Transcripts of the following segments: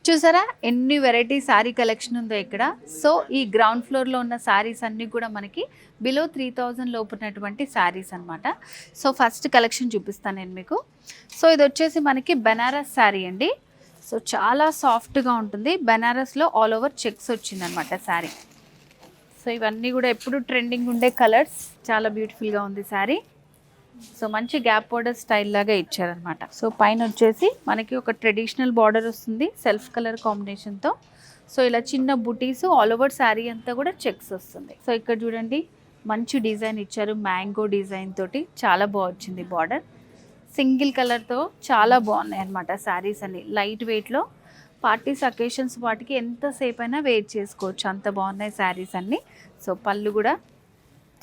చూసారా ఎన్ని variety sari collection ఉందో ఇక్కడ. సో ఈ గ్రౌండ్ ఫ్లోర్లో ఉన్న శారీస్ అన్నీ కూడా మనకి బిలో 3000 లోపు ఉన్నటువంటి శారీస్ అనమాట. సో ఫస్ట్ కలెక్షన్ చూపిస్తాను నేను మీకు. సో ఇది వచ్చేసి మనకి బెనారస్ శారీ అండి. సో చాలా సాఫ్ట్గా ఉంటుంది. బెనారస్లో ఆల్ ఓవర్ చెక్స్ వచ్చిందనమాట శారీ. సో ఇవన్నీ కూడా ఎప్పుడు ట్రెండింగ్ ఉండే కలర్స్. చాలా బ్యూటిఫుల్గా ఉంది శారీ. సో మంచి గ్యాప్ బోర్డర్ స్టైల్ లాగా ఇచ్చారనమాట. సో పైన వచ్చేసి మనకి ఒక ట్రెడిషనల్ బార్డర్ వస్తుంది సెల్ఫ్ కలర్ కాంబినేషన్తో. సో ఇలా చిన్న బుటీస్ ఆల్ ఓవర్ శారీ అంతా కూడా చెక్స్ వస్తుంది. సో ఇక్కడ చూడండి మంచి డిజైన్ ఇచ్చారు, మ్యాంగో డిజైన్ తోటి చాలా బాగుంది బార్డర్. సింగిల్ కలర్తో చాలా బాగున్నాయి అనమాట శారీస్ అన్ని. లైట్ వెయిట్లో పార్టీస్ అకేషన్స్ వాటికి ఎంతసేపు అయినా వెయిట్ చేసుకోవచ్చు, అంత బాగున్నాయి శారీస్ అన్నీ. సో పళ్ళు కూడా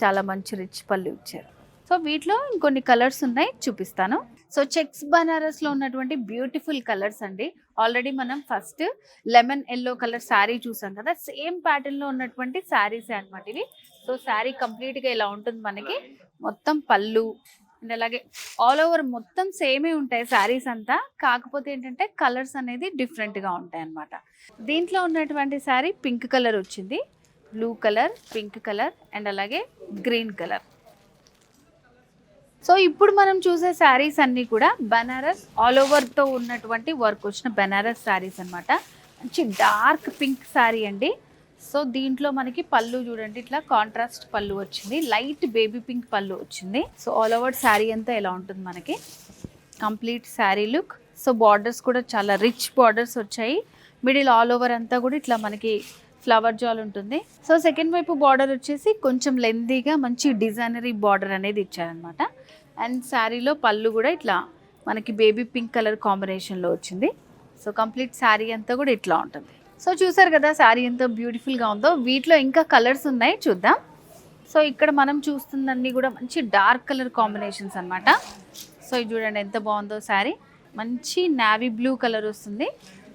చాలా మంచి రిచ్ పళ్ళు ఇచ్చారు. సో వీటిలో ఇంకొన్ని కలర్స్ ఉన్నాయి, చూపిస్తాను. సో చెక్స్ బనారస్లో ఉన్నటువంటి బ్యూటిఫుల్ కలర్స్ అండి. ఆల్రెడీ మనం first lemon yellow colour sari చూసాం కదా, సేమ్ ప్యాటర్న్లో ఉన్నటువంటి శారీసే అనమాట ఇవి. సో శారీ కంప్లీట్గా ఇలా ఉంటుంది మనకి. మొత్తం పళ్ళు అండ్ అలాగే ఆల్ ఓవర్ మొత్తం సేమే ఉంటాయి శారీస్ అంతా. కాకపోతే ఏంటంటే కలర్స్ అనేది డిఫరెంట్గా ఉంటాయి అనమాట. దీంట్లో ఉన్నటువంటి శారీ పింక్ కలర్ వచ్చింది, blue colour, pink colour and అలాగే గ్రీన్ కలర్. సో ఇప్పుడు మనం చూసే శారీస్ అన్నీ కూడా బనారస్ ఆల్ ఓవర్తో ఉన్నటువంటి వర్క్ వచ్చిన బనారస్ శారీస్ అనమాట. మంచి డార్క్ పింక్ శారీ అండి. సో దీంట్లో మనకి పళ్ళు చూడండి ఇట్లా కాంట్రాస్ట్ పళ్ళు వచ్చింది, లైట్ బేబీ పింక్ పళ్ళు వచ్చింది. సో ఆల్ ఓవర్ శారీ అంతా ఎలా ఉంటుంది మనకి complete sari look. So borders కూడా చాలా రిచ్ బార్డర్స్ వచ్చాయి. మిడిల్ ఆల్ ఓవర్ అంతా కూడా ఇట్లా మనకి ఫ్లవర్ జాల్ ఉంటుంది. సో సెకండ్ వైపు బార్డర్ వచ్చేసి కొంచెం లెందీగా మంచి డిజైనరీ బార్డర్ అనేది ఇచ్చారనమాట. అండ్ శారీలో పళ్ళు కూడా ఇట్లా మనకి బేబీ పింక్ కలర్ కాంబినేషన్లో వచ్చింది. సో కంప్లీట్ శారీ అంతా కూడా ఇట్లా ఉంటుంది. సో చూసారు కదా శారీ ఎంత బ్యూటిఫుల్గా ఉందో. వీటిలో ఇంకా కలర్స్ ఉన్నాయి, చూద్దాం. సో ఇక్కడ మనం చూస్తుందన్నీ కూడా మంచి డార్క్ కలర్ కాంబినేషన్స్ అనమాట. సో ఇది చూడండి ఎంత బాగుందో శారీ. మంచి నావీ బ్లూ కలర్ వస్తుంది.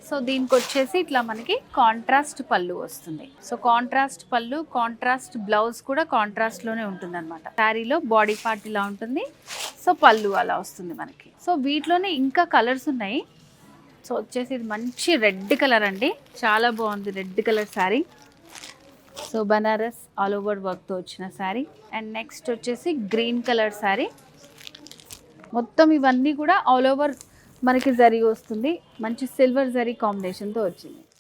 సో దీనికి వచ్చేసి ఇట్లా మనకి కాంట్రాస్ట్ పళ్ళు వస్తుంది. సో కాంట్రాస్ట్ పళ్ళు, కాంట్రాస్ట్ బ్లౌజ్ కూడా కాంట్రాస్ట్లోనే ఉంటుంది అనమాట. శారీలో బాడీ పార్ట్ ఇలా ఉంటుంది, సో పళ్ళు అలా వస్తుంది మనకి. సో వీటిలోనే ఇంకా కలర్స్ ఉన్నాయి. సో వచ్చేసి ఇది మంచి రెడ్ కలర్ అండి, చాలా బాగుంది red colour sari. So Banaras all over వర్క్తో వచ్చిన శారీ. అండ్ నెక్స్ట్ వచ్చేసి గ్రీన్ కలర్ శారీ. మొత్తం ఇవన్నీ కూడా ఆల్ ఓవర్ మనకి జరీ వస్తుంది, మంచి సిల్వర్ జరీ కాంబినేషన్తో వచ్చింది.